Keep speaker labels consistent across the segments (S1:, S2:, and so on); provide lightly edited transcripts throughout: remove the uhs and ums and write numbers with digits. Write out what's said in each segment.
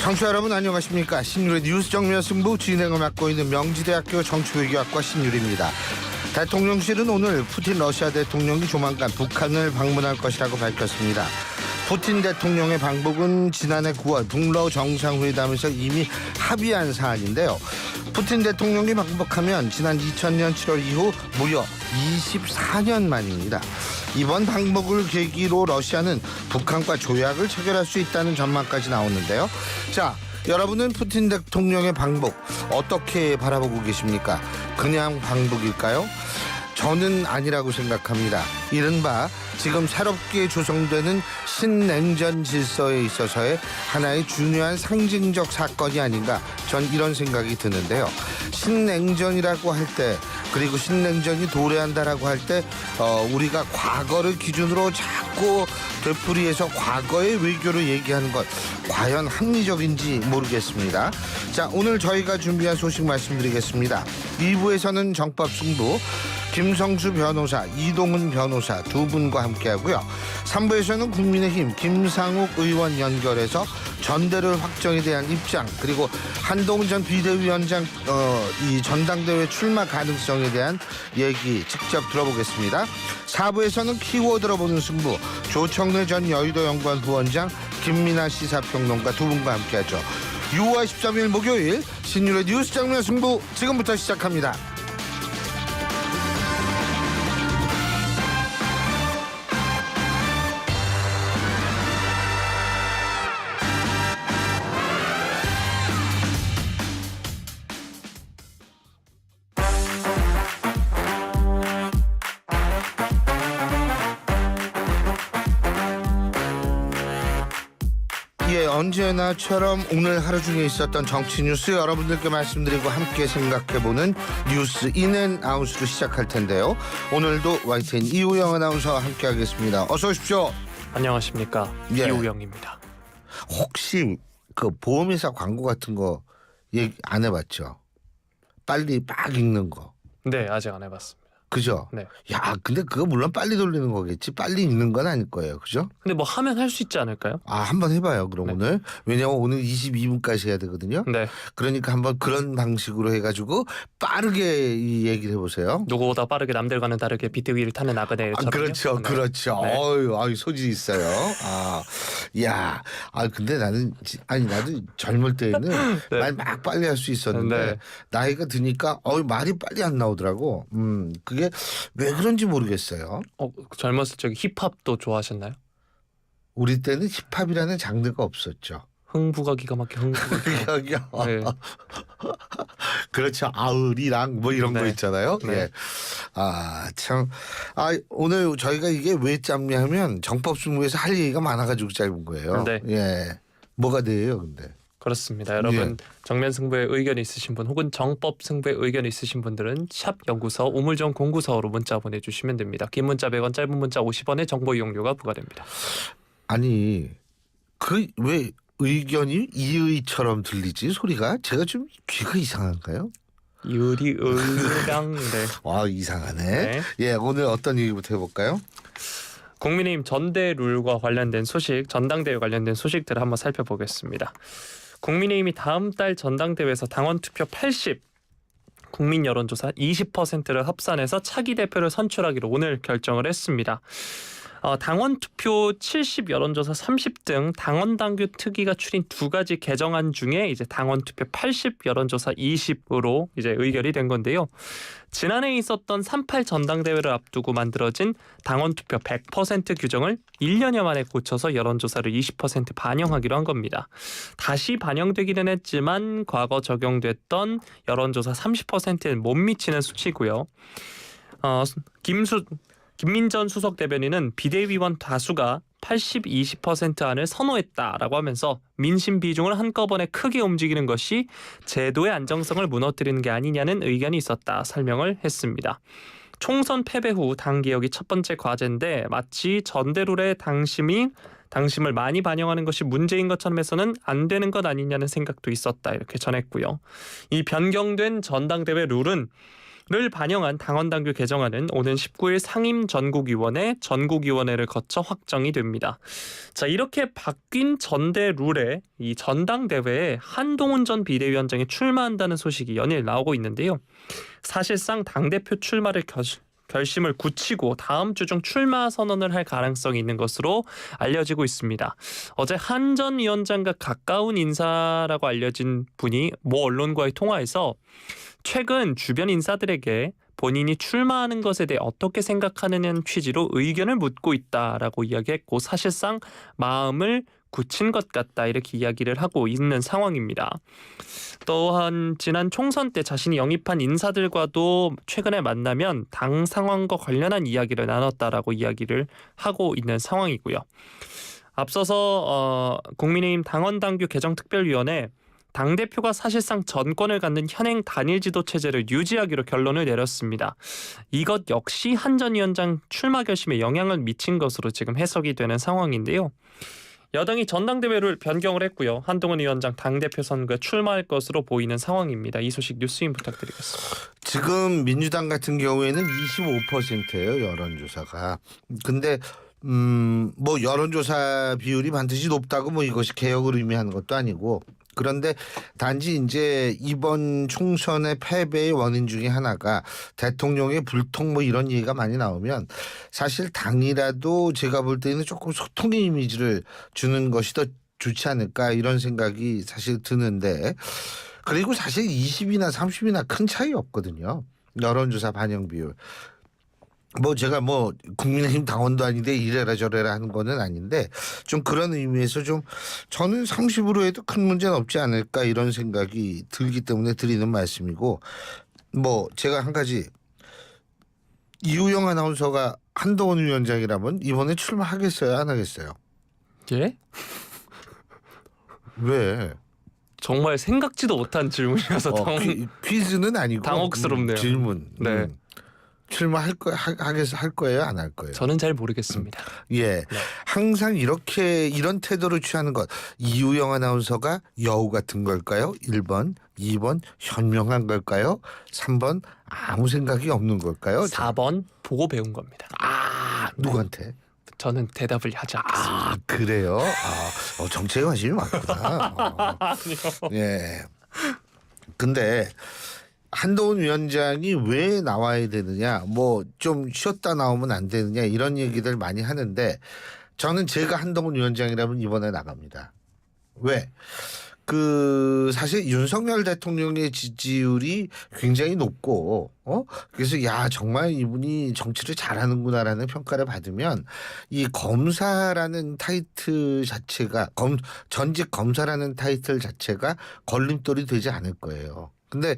S1: 청취자 여러분 안녕하십니까. 신유의 뉴스 정면 승부 진행을 맡고 있는 명지대학교 정치외교학과 신유리입니다. 대통령실은 오늘 푸틴 러시아 대통령이 조만간 북한을 방문할 것이라고 밝혔습니다. 푸틴 대통령의 방북은 지난해 9월 북러 정상회담에서 이미 합의한 사안인데요. 푸틴 대통령이 방북하면 지난 2000년 7월 이후 무려 24년 만입니다. 이번 방북을 계기로 러시아는 북한과 조약을 체결할 수 있다는 전망까지 나오는데요. 자, 여러분은 푸틴 대통령의 방북 어떻게 바라보고 계십니까? 그냥 방북일까요? 저는 아니라고 생각합니다. 이른바 지금 새롭게 조성되는 신냉전 질서에 있어서의 하나의 중요한 상징적 사건이 아닌가, 전 이런 생각이 드는데요. 신냉전이라고 할 때, 그리고 신냉전이 도래한다라고 할 때 우리가 과거를 기준으로 자꾸 되풀이해서 과거의 외교를 얘기하는 것 과연 합리적인지 모르겠습니다. 자, 오늘 저희가 준비한 소식 말씀드리겠습니다. 2부에서는 정법승부 김성수 변호사, 이동훈 변호사 두 분과 함께하고요. 3부에서는 국민의힘 김상욱 의원 연결해서 전대를 확정에 대한 입장, 그리고 한동훈 전 비대위원장 이 전당대회 출마 가능성에 대한 얘기 직접 들어보겠습니다. 4부에서는 키워드로 보는 승부 조청래 전 여의도연구원 부원장, 김민아 시사평론가 두 분과 함께하죠. 6월 13일 목요일 신유의 뉴스 장면 승부 지금부터 시작합니다. 언제나처럼 오늘 하루 중에 있었던 정치 뉴스 여러분들께 말씀드리고 함께 생각해보는 뉴스 인앤아웃으로 시작할 텐데요. 오늘도 YTN 이우영 아나운서와 함께하겠습니다. 어서 오십시오.
S2: 안녕하십니까.
S1: 예.
S2: 이우영입니다.
S1: 혹시 그 보험회사 광고 같은 거 얘기 안 해봤죠? 빨리 막 읽는 거.
S2: 네, 아직 안 해봤습니다.
S1: 그죠?
S2: 네.
S1: 야, 근데 그거 물론 빨리 돌리는 거겠지. 빨리 읽는 건 아닐 거예요. 그죠?
S2: 근데 뭐 하면 할 수 있지 않을까요?
S1: 아, 한번 해봐요. 그럼
S2: 네.
S1: 오늘. 왜냐면 오늘 22분까지 해야 되거든요.
S2: 네.
S1: 그러니까 한번 그런 방식으로 해가지고 빠르게 이 얘기를 해보세요.
S2: 누구보다 빠르게 남들과는 다르게 비트 위를 타는 나그네처럼요.
S1: 그렇죠,
S2: 네.
S1: 그렇죠.
S2: 네.
S1: 어유, 소질 있어요. 야, 근데 나도 젊을 때에는
S2: 네.
S1: 말 막 빨리 할 수 있었는데
S2: 네.
S1: 나이가 드니까 말이 빨리 안 나오더라고. 그게 왜 그런지 모르겠어요.
S2: 젊었을 적에 힙합도 좋아하셨나요?
S1: 우리 때는 힙합이라는 장르가 없었죠.
S2: 흥부가 기가 막혀 흥부가.
S1: 여기요.
S2: 네.
S1: 그렇죠. 아우리랑 뭐 이런 거
S2: 네.
S1: 있잖아요.
S2: 네.
S1: 예. 참. 오늘 저희가 이게 왜 짧냐면 정법승부에서 할 얘기가 많아가지고 짧은 거예요.
S2: 네.
S1: 예. 뭐가 돼요, 근데?
S2: 그렇습니다. 여러분 정면 승부에 의견이 있으신 분 혹은 정법 승부에 의견이 있으신 분들은 샵 연구소 우물정 공구서로 문자 보내주시면 됩니다. 긴 문자 100원, 짧은 문자 50원의 정보 이용료가 부과됩니다.
S1: 아니, 그 왜 의견이 이의처럼 들리지 소리가? 제가 좀 귀가 이상한가요?
S2: 유리 의랑 네.
S1: 이상하네.
S2: 네.
S1: 예, 오늘 어떤 얘기부터 해볼까요?
S2: 국민의힘 전대 룰과 관련된 소식, 전당대회 관련된 소식들을 한번 살펴보겠습니다. 국민의힘이 다음 달 전당대회에서 당원 투표 80, 국민 여론조사 20%를 합산해서 차기 대표를 선출하기로 오늘 결정을 했습니다. 당원 투표 70, 여론조사 30 등 당원 당규 특위가 추린 두 가지 개정안 중에 이제 당원 투표 80, 여론조사 20으로 이제 의결이 된 건데요. 지난해 있었던 3.8 전당대회를 앞두고 만들어진 당원 투표 100% 규정을 1년여 만에 고쳐서 여론조사를 20% 반영하기로 한 겁니다. 다시 반영되기는 했지만 과거 적용됐던 여론조사 30%는 못 미치는 수치고요. 김민전 수석 대변인은 비대위원 다수가 80-20% 안을 선호했다라고 하면서 민심 비중을 한꺼번에 크게 움직이는 것이 제도의 안정성을 무너뜨리는 게 아니냐는 의견이 있었다 설명을 했습니다. 총선 패배 후 당 개혁이 첫 번째 과제인데 마치 전대룰의 당심을 많이 반영하는 것이 문제인 것처럼 해서는 안 되는 것 아니냐는 생각도 있었다 이렇게 전했고요. 이 변경된 전당대회 룰은 반영한 당헌당규 개정안은 오는 19일 상임 전국위원회를 거쳐 확정이 됩니다. 자, 이렇게 바뀐 전대 룰에 이 전당대회에 한동훈 전 비대위원장이 출마한다는 소식이 연일 나오고 있는데요. 사실상 당대표 출마를 결심을 굳히고 다음 주 중 출마 선언을 할 가능성이 있는 것으로 알려지고 있습니다. 어제 한 전 위원장과 가까운 인사라고 알려진 분이 모 언론과의 통화에서 최근 주변 인사들에게 본인이 출마하는 것에 대해 어떻게 생각하느냐는 취지로 의견을 묻고 있다라고 이야기했고 사실상 마음을 굳힌 것 같다 이렇게 이야기를 하고 있는 상황입니다. 또한 지난 총선 때 자신이 영입한 인사들과도 최근에 만나면 당 상황과 관련한 이야기를 나눴다라고 이야기를 하고 있는 상황이고요. 앞서서 국민의힘 당헌당규 개정특별위원회 당대표가 사실상 전권을 갖는 현행 단일지도 체제를 유지하기로 결론을 내렸습니다. 이것 역시 한 전 위원장 출마 결심에 영향을 미친 것으로 지금 해석이 되는 상황인데요. 여당이 전당대회를 변경을 했고요. 한동훈 위원장 당대표 선거에 출마할 것으로 보이는 상황입니다. 이 소식 뉴스인 부탁드리겠습니다.
S1: 지금 민주당 같은 경우에는 25%예요. 여론조사가. 근데 뭐 여론조사 비율이 반드시 높다고 뭐 이것이 개혁을 의미하는 것도 아니고 그런데 단지 이제 이번 총선의 패배의 원인 중에 하나가 대통령의 불통 뭐 이런 얘기가 많이 나오면 사실 당이라도 제가 볼 때는 조금 소통의 이미지를 주는 것이 더 좋지 않을까 이런 생각이 사실 드는데 그리고 사실 20이나 30이나 큰 차이 없거든요. 여론조사 반영 비율. 뭐 제가 뭐 국민의힘 당원도 아닌데 이래라 저래라 하는 거는 아닌데 좀 그런 의미에서 좀 저는 30으로 해도 큰 문제는 없지 않을까 이런 생각이 들기 때문에 드리는 말씀이고 뭐 제가 한 가지 이우영 아나운서가 한동훈 위원장이라면 이번에 출마하겠어요 안 하겠어요?
S2: 예?
S1: 왜?
S2: 정말 생각지도 못한 질문이어서
S1: 퀴즈는 아니고
S2: 당혹스럽네요.
S1: 질문.
S2: 네.
S1: 출마할 할 거예요 안 할 거예요?
S2: 저는 잘 모르겠습니다.
S1: 예,
S2: 네.
S1: 항상 이런 태도를 취하는 것 이우영 아나운서가 여우 같은 걸까요? 1번, 2번 현명한 걸까요? 3번 아무 생각이 없는 걸까요?
S2: 4번 보고 배운 겁니다.
S1: 누구한테?
S2: 저는 대답을 하지 않겠습니다.
S1: 그래요? 정치에 관심이 많구나. 예. 근데 한동훈 위원장이 왜 나와야 되느냐, 뭐 좀 쉬었다 나오면 안 되느냐 이런 얘기들 많이 하는데 저는 제가 한동훈 위원장이라면 이번에 나갑니다. 왜? 사실 윤석열 대통령의 지지율이 굉장히 높고, 그래서 야, 정말 이분이 정치를 잘하는구나라는 평가를 받으면 이 검사라는 타이틀 자체가, 전직 검사라는 타이틀 자체가 걸림돌이 되지 않을 거예요. 근데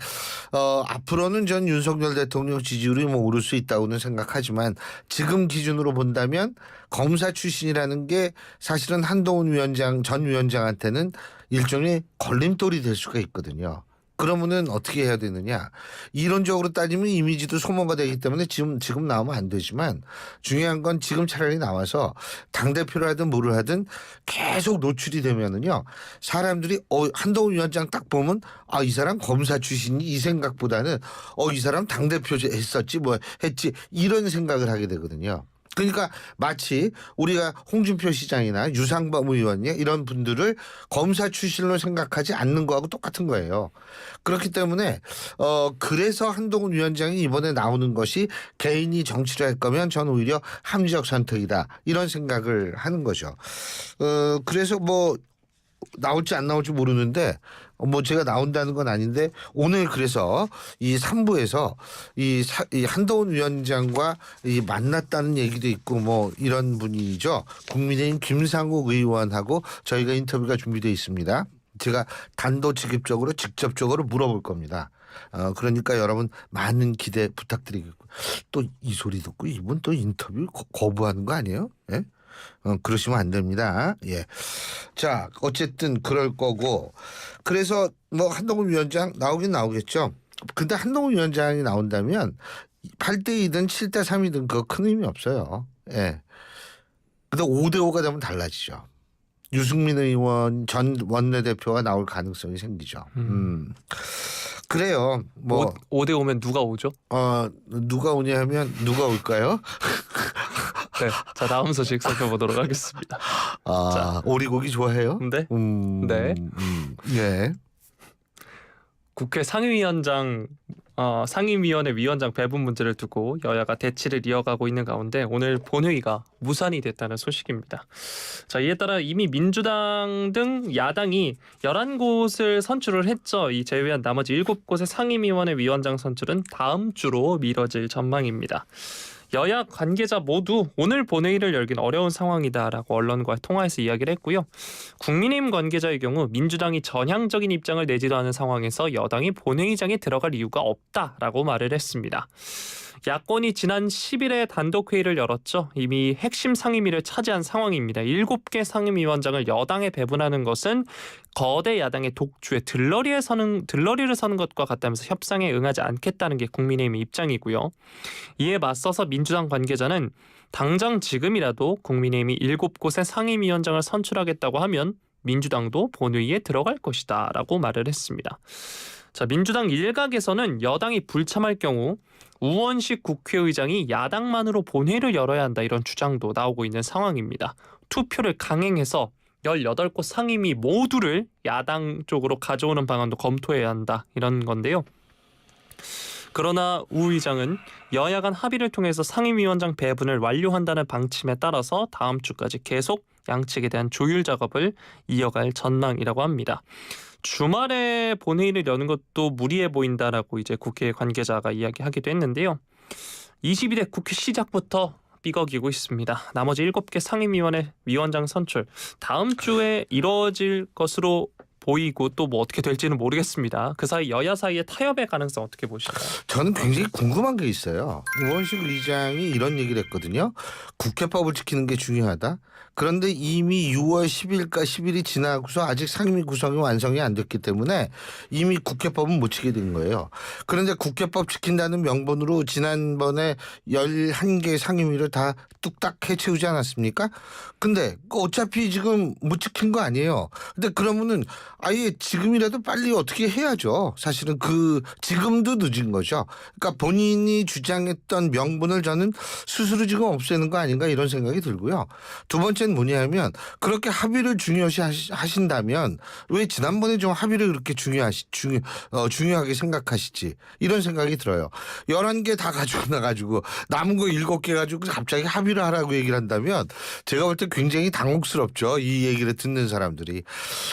S1: 앞으로는 전 윤석열 대통령 지지율이 뭐 오를 수 있다고는 생각하지만 지금 기준으로 본다면 검사 출신이라는 게 사실은 한동훈 전 위원장한테는 일종의 걸림돌이 될 수가 있거든요. 그러면은 어떻게 해야 되느냐? 이론적으로 따지면 이미지도 소모가 되기 때문에 지금 나오면 안 되지만 중요한 건 지금 차라리 나와서 당대표를 하든 뭐를 하든 계속 노출이 되면은요. 사람들이 한동훈 위원장 딱 보면 이 사람 검사 출신이 이 생각보다는 이 사람 당대표 했었지 뭐 했지 이런 생각을 하게 되거든요. 그러니까 마치 우리가 홍준표 시장이나 유상범 의원이 이런 분들을 검사 출신으로 생각하지 않는 거하고 똑같은 거예요. 그렇기 때문에 그래서 한동훈 위원장이 이번에 나오는 것이 개인이 정치를 할 거면 저는 오히려 합리적 선택이다 이런 생각을 하는 거죠. 그래서 뭐 나올지 안 나올지 모르는데 뭐 제가 나온다는 건 아닌데 오늘 그래서 이 3부에서 이 한동훈 위원장과 만났다는 얘기도 있고 뭐 이런 분이죠. 국민의힘 김상욱 의원하고 저희가 인터뷰가 준비되어 있습니다. 제가 단도직입적으로 직접적으로 물어볼 겁니다. 그러니까 여러분 많은 기대 부탁드리겠고 또 이 소리 듣고 이분 또 인터뷰 거부하는 거 아니에요? 예? 그러시면 안 됩니다. 예. 자, 어쨌든 그럴 거고. 그래서 뭐 한동훈 위원장 나오긴 나오겠죠. 근데 한동훈 위원장이 나온다면 8대2든 7대3이든 그거 큰 의미 없어요. 예. 근데 5대5가 되면 달라지죠. 유승민 의원 전 원내대표가 나올 가능성이 생기죠. 그래요. 뭐
S2: 5대 5면 누가 오죠?
S1: 누가 오냐 하면 누가 올까요?
S2: 네. 자, 다음 소식 살펴보도록 하겠습니다. 자.
S1: 오리고기 좋아해요?
S2: 네. 네.
S1: 예.
S2: 국회 상임위원회 위원장 배분 문제를 두고 여야가 대치를 이어가고 있는 가운데 오늘 본회의가 무산이 됐다는 소식입니다. 자, 이에 따라 이미 민주당 등 야당이 11곳을 선출을 했죠. 이 제외한 나머지 7곳의 상임위원회 위원장 선출은 다음 주로 미뤄질 전망입니다. 여야 관계자 모두 오늘 본회의를 열긴 어려운 상황이다라고 언론과 통화해서 이야기를 했고요. 국민의힘 관계자의 경우 민주당이 전향적인 입장을 내지도 않은 상황에서 여당이 본회의장에 들어갈 이유가 없다라고 말을 했습니다. 야권이 지난 10일에 단독회의를 열었죠. 이미 핵심 상임위를 차지한 상황입니다. 7개 상임위원장을 여당에 배분하는 것은 거대 야당의 독주에 들러리를 서는 것과 같다면서 협상에 응하지 않겠다는 게 국민의힘의 입장이고요. 이에 맞서서 민주당 관계자는 당장 지금이라도 국민의힘이 7곳의 상임위원장을 선출하겠다고 하면 민주당도 본회의에 들어갈 것이다 라고 말을 했습니다. 자, 민주당 일각에서는 여당이 불참할 경우 우원식 국회의장이 야당만으로 본회의를 열어야 한다 이런 주장도 나오고 있는 상황입니다. 투표를 강행해서 18곳 상임위 모두를 야당 쪽으로 가져오는 방안도 검토해야 한다 이런 건데요. 그러나 우 의장은 여야 간 합의를 통해서 상임위원장 배분을 완료한다는 방침에 따라서 다음 주까지 계속 양측에 대한 조율 작업을 이어갈 전망이라고 합니다. 주말에 본회의를 여는 것도 무리해 보인다라고 이제 국회 관계자가 이야기하기도 했는데요. 22대 국회 시작부터 삐걱이고 있습니다. 나머지 7개 상임위원회 위원장 선출 다음 주에 이뤄질 것으로 보이고 또 뭐 어떻게 될지는 모르겠습니다. 그 사이 여야 사이의 타협의 가능성 어떻게 보시나요?
S1: 저는 굉장히 궁금한 게 있어요. 우원식 의장이 이런 얘기를 했거든요. 국회법을 지키는 게 중요하다. 그런데 이미 6월 10일까 10일이 지나고서 아직 상임위 구성이 완성이 안 됐기 때문에 이미 국회법은 못 지키게 된 거예요. 그런데 국회법 지킨다는 명분으로 지난번에 11개 상임위를 다 뚝딱 해채우지 않았습니까? 근데 어차피 지금 못 지킨 거 아니에요. 근데 그러면은 아예 지금이라도 빨리 어떻게 해야죠. 사실은 지금도 늦은 거죠. 그러니까 본인이 주장했던 명분을 저는 스스로 지금 없애는 거 아닌가 이런 생각이 들고요. 두 번째는 뭐냐면 그렇게 합의를 중요시 하신다면 왜 지난번에 좀 합의를 그렇게 중요하게 생각하시지 이런 생각이 들어요. 11개 다 가지고 나가지고 남은 거 7개 가지고 갑자기 합의를 하라고 얘기를 한다면 제가 볼 때 굉장히 당혹스럽죠. 이 얘기를 듣는 사람들이.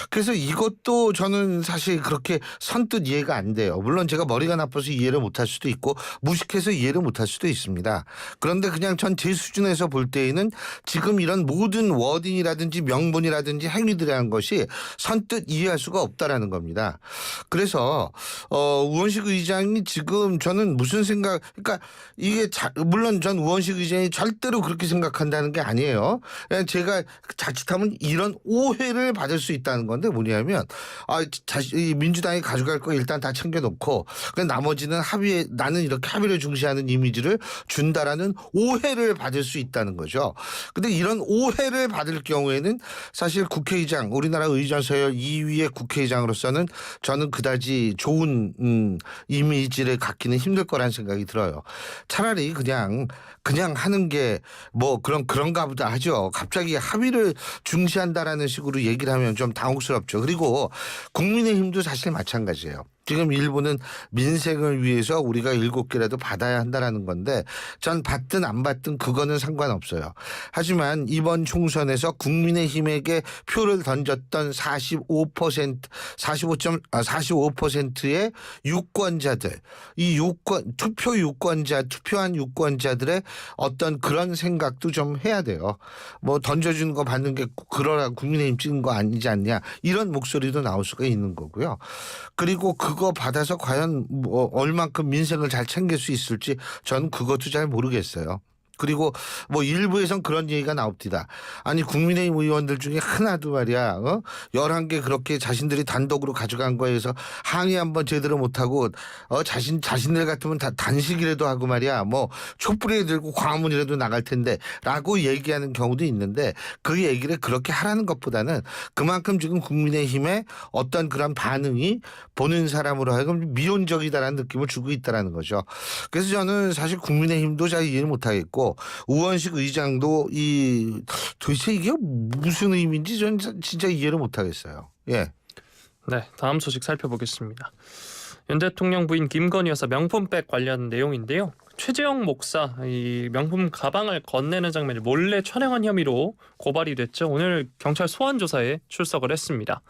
S1: 그래서 이것도 저는 사실 그렇게 선뜻 이해가 안 돼요. 물론 제가 머리가 나빠서 이해를 못할 수도 있고 무식해서 이해를 못할 수도 있습니다. 그런데 그냥 전 제 수준에서 볼 때에는 지금 이런 모든 워딩이라든지 명분이라든지 행위들이라는 것이 선뜻 이해할 수가 없다라는 겁니다. 그래서 우원식 의장이 지금 저는 무슨 생각 그러니까 이게 물론 전 우원식 의장이 절대로 그렇게 생각한다는 게 아니에요. 그냥 제가 자칫하면 이런 오해를 받을 수 있다는 건데 뭐냐면 민주당이 가져갈 거 일단 다 챙겨놓고 나머지는 나는 이렇게 합의를 중시하는 이미지를 준다라는 오해를 받을 수 있다는 거죠. 근데 이런 오해를 받을 경우에는 사실 국회의장 우리나라 의전 서열 2위의 국회의장으로서는 저는 그다지 좋은 이미지를 갖기는 힘들 거라는 생각이 들어요. 차라리 그냥 하는 게 뭐 그런가 보다 하죠. 갑자기 합의를 중시한다라는 식으로 얘기를 하면 좀 당혹스럽죠. 그리고 국민의힘도 사실 마찬가지예요. 지금 일부는 민생을 위해서 우리가 7개라도 받아야 한다라는 건데 전 받든 안 받든 그거는 상관없어요. 하지만 이번 총선에서 국민의힘에게 표를 던졌던 45%의 유권자들, 투표한 유권자들의 어떤 그런 생각도 좀 해야 돼요. 뭐 던져주는 거 받는 게 그러라 국민의힘 찍은 거 아니지 않냐 이런 목소리도 나올 수가 있는 거고요. 그리고 그거 받아서 과연 얼만큼 민생을 잘 챙길 수 있을지 저는 그것도 잘 모르겠어요. 그리고 뭐 일부에선 그런 얘기가 나옵니다. 아니 국민의힘 의원들 중에 하나도 말이야 11개 그렇게 자신들이 단독으로 가져간 거에서 항의 한번 제대로 못하고 자신들 같으면 단식이라도 하고 말이야 뭐 촛불에 들고 광화문이라도 나갈 텐데 라고 얘기하는 경우도 있는데 그 얘기를 그렇게 하라는 것보다는 그만큼 지금 국민의힘의 어떤 그런 반응이 보는 사람으로 하여금 미온적이다라는 느낌을 주고 있다라는 거죠. 그래서 저는 사실 국민의힘도 잘 이해를 못하겠고 우원식 의장도 도대체 이게 무슨 의미인지 저는 진짜 이해를 못하겠어요. 예.
S2: 네, 다음 소식 살펴보겠습니다. 윤 대통령 부인 김건희 여사 명품백 관련 내용인데요. 최재형 목사 이 명품 가방을 건네는 장면을 몰래 촬영한 혐의로 고발이 됐죠. 오늘 경찰 소환 조사에 출석을 했습니다.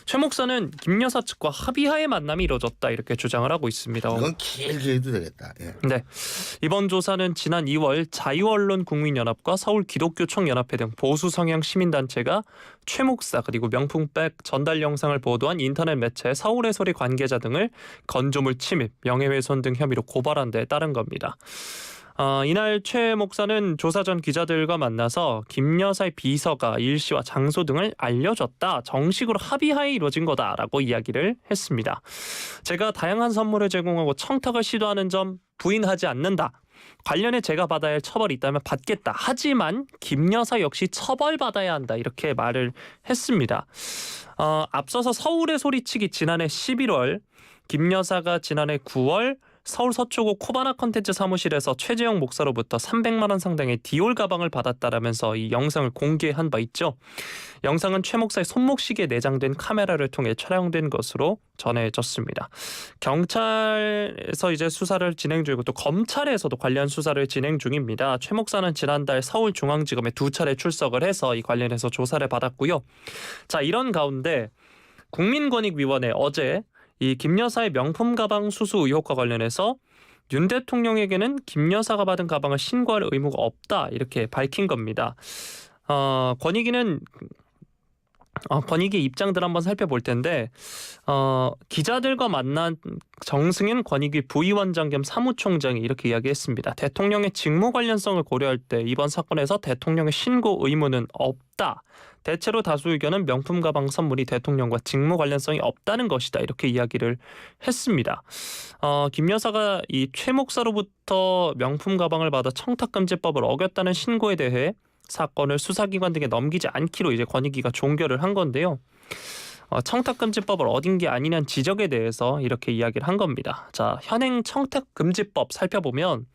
S2: 최 목사는 김 여사 측과 합의하에 만남이 이뤄졌다 이렇게 주장을 하고 있습니다.
S1: 이건 길게 해도 되겠다. 예.
S2: 네, 이번 조사는 지난 2월 자유언론국민연합과 서울기독교총연합회 등 보수 성향 시민단체가 최 목사 그리고 명품백 전달 영상을 보도한 인터넷 매체 서울의 소리 관계자 등을 건조물 침입, 명예훼손 등 혐의로 고발한 데 따른 겁니다. 이날 최 목사는 조사 전 기자들과 만나서 김 여사의 비서가 일시와 장소 등을 알려줬다. 정식으로 합의하에 이루어진 거다라고 이야기를 했습니다. 제가 다양한 선물을 제공하고 청탁을 시도하는 점 부인하지 않는다. 관련해 제가 받아야 할 처벌이 있다면 받겠다. 하지만 김 여사 역시 처벌받아야 한다. 이렇게 말을 했습니다. 앞서서 서울의 소리 측이 지난해 11월, 김 여사가 지난해 9월 서울 서초구 코바나 컨텐츠 사무실에서 최재형 목사로부터 300만 원 상당의 디올 가방을 받았다라면서 이 영상을 공개한 바 있죠. 영상은 최 목사의 손목시계에 내장된 카메라를 통해 촬영된 것으로 전해졌습니다. 경찰에서 이제 수사를 진행 중이고 또 검찰에서도 관련 수사를 진행 중입니다. 최 목사는 지난달 서울중앙지검에 2차례 출석을 해서 이 관련해서 조사를 받았고요. 자, 이런 가운데 국민권익위원회 어제 이 김 여사의 명품 가방 수수 의혹과 관련해서 윤 대통령에게는 김 여사가 받은 가방을 신고할 의무가 없다 이렇게 밝힌 겁니다. 권익위 입장들 한번 살펴볼 텐데 기자들과 만난 정승윤 권익위 부위원장 겸 사무총장이 이렇게 이야기했습니다. 대통령의 직무 관련성을 고려할 때 이번 사건에서 대통령의 신고 의무는 없다. 대체로 다수 의견은 명품 가방 선물이 대통령과 직무 관련성이 없다는 것이다. 이렇게 이야기를 했습니다. 김 여사가 이 최 목사로부터 명품 가방을 받아 청탁금지법을 어겼다는 신고에 대해 사건을 수사기관 등에 넘기지 않기로 이제 권익위가 종결을 한 건데요. 청탁금지법을 어긴 게 아니냐는 지적에 대해서 이렇게 이야기를 한 겁니다. 자, 현행 청탁금지법 살펴보면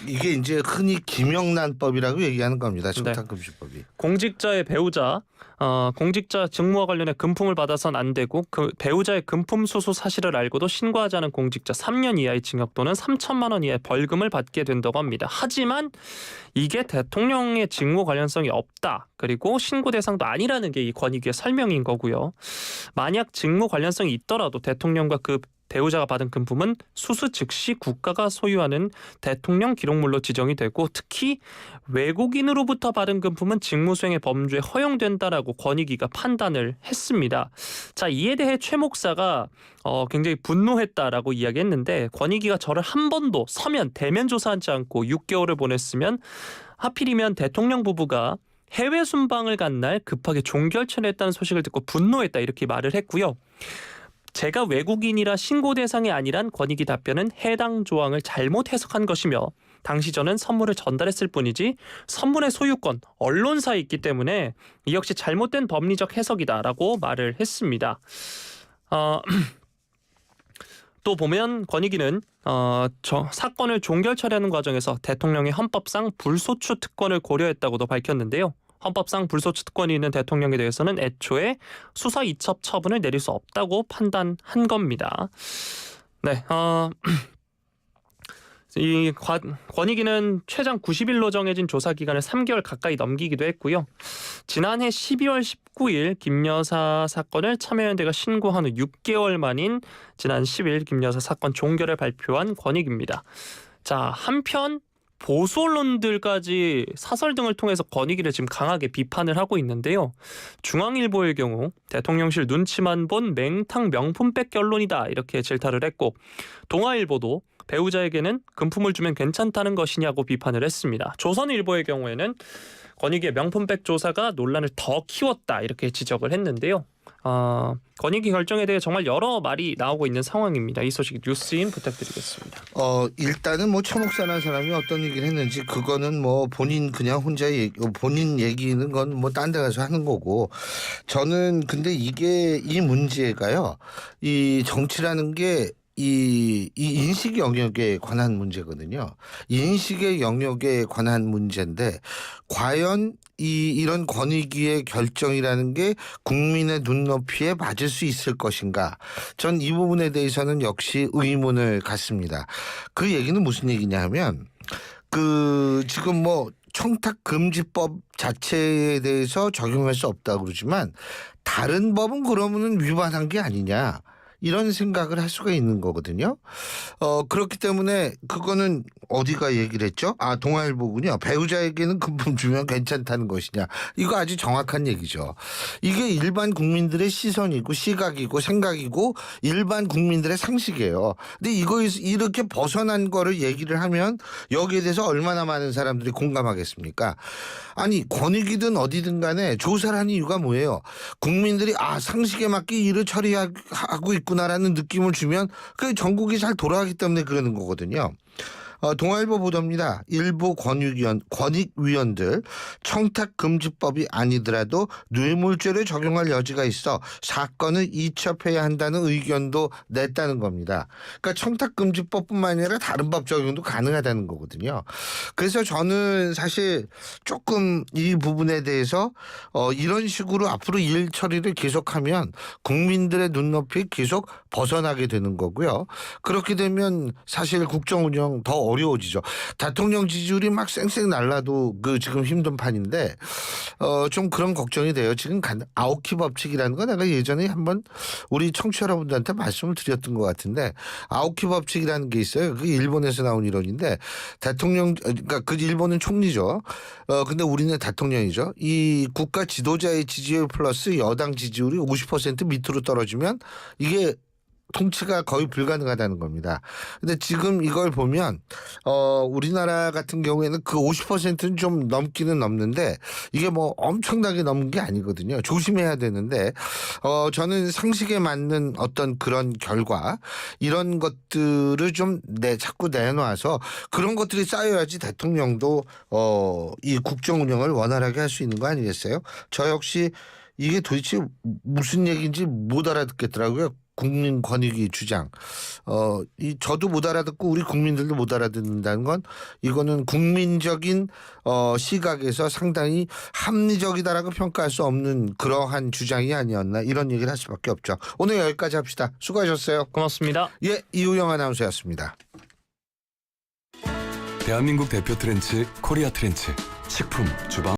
S1: 이게 이제 흔히 김영란법이라고 얘기하는 겁니다. 청탁금지법이.
S2: 공직자의 배우자, 공직자 직무와 관련해 금품을 받아서는 안 되고 그 배우자의 금품 수수 사실을 알고도 신고하지 않은 공직자 3년 이하의 징역 또는 3천만 원 이하의 벌금을 받게 된다고 합니다. 하지만 이게 대통령의 직무 관련성이 없다. 그리고 신고 대상도 아니라는 게 이 권익위의 설명인 거고요. 만약 직무 관련성이 있더라도 대통령과 그 배우자가 받은 금품은 수수 즉시 국가가 소유하는 대통령 기록물로 지정이 되고 특히 외국인으로부터 받은 금품은 직무수행의 범주에 허용된다라고 권익위가 판단을 했습니다. 자, 이에 대해 최 목사가 굉장히 분노했다라고 이야기했는데 권익위가 저를 한 번도 서면 대면 조사하지 않고 6개월을 보냈으면 하필이면 대통령 부부가 해외 순방을 간 날 급하게 종결처를 했다는 소식을 듣고 분노했다 이렇게 말을 했고요. 제가 외국인이라 신고 대상이 아니란 권익위 답변은 해당 조항을 잘못 해석한 것이며 당시 저는 선물을 전달했을 뿐이지 선물의 소유권, 언론사에 있기 때문에 이 역시 잘못된 법리적 해석이다라고 말을 했습니다. 또 보면 권익위는 사건을 종결 처리하는 과정에서 대통령의 헌법상 불소추 특권을 고려했다고도 밝혔는데요. 헌법상 불소추 특권이 있는 대통령에 대해서는 애초에 수사 이첩 처분을 내릴 수 없다고 판단한 겁니다. 네, 이 권익위는 최장 90일로 정해진 조사 기간을 3개월 가까이 넘기기도 했고요. 지난해 12월 19일 김 여사 사건을 참여연대가 신고한 후 6개월 만인 지난 10일 김 여사 사건 종결을 발표한 권익위입니다. 자, 한편 보수 언론들까지 사설 등을 통해서 권익위를 지금 강하게 비판을 하고 있는데요. 중앙일보의 경우 대통령실 눈치만 본 맹탕 명품백 언론이다 이렇게 질타를 했고 동아일보도 배우자에게는 금품을 주면 괜찮다는 것이냐고 비판을 했습니다. 조선일보의 경우에는 권익위의 명품백 조사가 논란을 더 키웠다 이렇게 지적을 했는데요. 권익위 결정에 대해 정말 여러 말이 나오고 있는 상황입니다. 이 소식 뉴스인 부탁드리겠습니다.
S1: 일단은 뭐 최목사라는 사람이 어떤 얘기를 했는지 그거는 뭐 본인 그냥 혼자 본인 얘기는 건 뭐 딴 데 가서 하는 거고, 저는 근데 이 문제가요, 이 정치라는 게 이 인식 영역에 관한 문제거든요. 인식의 영역에 관한 문제인데 과연 이런 권익위의 결정이라는 게 국민의 눈높이에 맞을 수 있을 것인가? 전 이 부분에 대해서는 역시 의문을 갖습니다. 그 얘기는 무슨 얘기냐 하면 지금 뭐 청탁금지법 자체에 대해서 적용할 수 없다고 그러지만 다른 법은 그러면은 위반한 게 아니냐, 이런 생각을 할 수가 있는 거거든요. 그렇기 때문에 그거는 어디가 얘기를 했죠? 동아일보군요. 배우자에게는 금품 주면 괜찮다는 것이냐. 이거 아주 정확한 얘기죠. 이게 일반 국민들의 시선이고 시각이고 생각이고 일반 국민들의 상식이에요. 근데 이거에서 이렇게 벗어난 거를 얘기를 하면 여기에 대해서 얼마나 많은 사람들이 공감하겠습니까? 아니, 권익이든 어디든 간에 조사를 하는 이유가 뭐예요? 국민들이 상식에 맞게 일을 처리하고 있구나라는 느낌을 주면 그 전국이 잘 돌아가기 때문에 그러는 거거든요. 동아일보 보도입니다. 일부 권익위원들 청탁금지법이 아니더라도 뇌물죄를 적용할 여지가 있어 사건을 이첩해야 한다는 의견도 냈다는 겁니다. 그러니까 청탁금지법뿐만 아니라 다른 법 적용도 가능하다는 거거든요. 그래서 저는 사실 조금 이 부분에 대해서 이런 식으로 앞으로 일 처리를 계속하면 국민들의 눈높이 계속 벗어나게 되는 거고요. 그렇게 되면 사실 국정 운영 더 어려워지죠. 대통령 지지율이 막 쌩쌩 날라도 지금 힘든 판인데 좀 그런 걱정이 돼요. 지금 아오키 법칙이라는 거 내가 예전에 한번 우리 청취자 여러분들한테 말씀을 드렸던 것 같은데, 아오키 법칙이라는 게 있어요. 그 일본에서 나온 이론인데 그러니까 그 일본은 총리죠. 근데 우리는 대통령이죠. 이 국가 지도자의 지지율 플러스 여당 지지율이 50% 밑으로 떨어지면 이게 통치가 거의 불가능하다는 겁니다. 근데 지금 이걸 보면 우리나라 같은 경우에는 그 50%는 좀 넘기는 넘는데 이게 뭐 엄청나게 넘은 게 아니거든요. 조심해야 되는데 저는 상식에 맞는 어떤 그런 결과, 이런 것들을 좀 자꾸 내놔서 그런 것들이 쌓여야지 대통령도 이 국정 운영을 원활하게 할 수 있는 거 아니겠어요? 저 역시 이게 도대체 무슨 얘기인지 못 알아듣겠더라고요. 국민권익위 주장. 저도 못 알아듣고 우리 국민들도 못 알아듣는다는 건 이거는 국민적인 시각에서 상당히 합리적이다라고 평가할 수 없는 그러한 주장이 아니었나, 이런 얘기를 할 수밖에 없죠. 오늘 여기까지 합시다. 수고하셨어요.
S2: 고맙습니다.
S1: 예, 이우영 아나운서였습니다.
S3: 대한민국 대표 트렌치 코리아 트렌치 식품 주방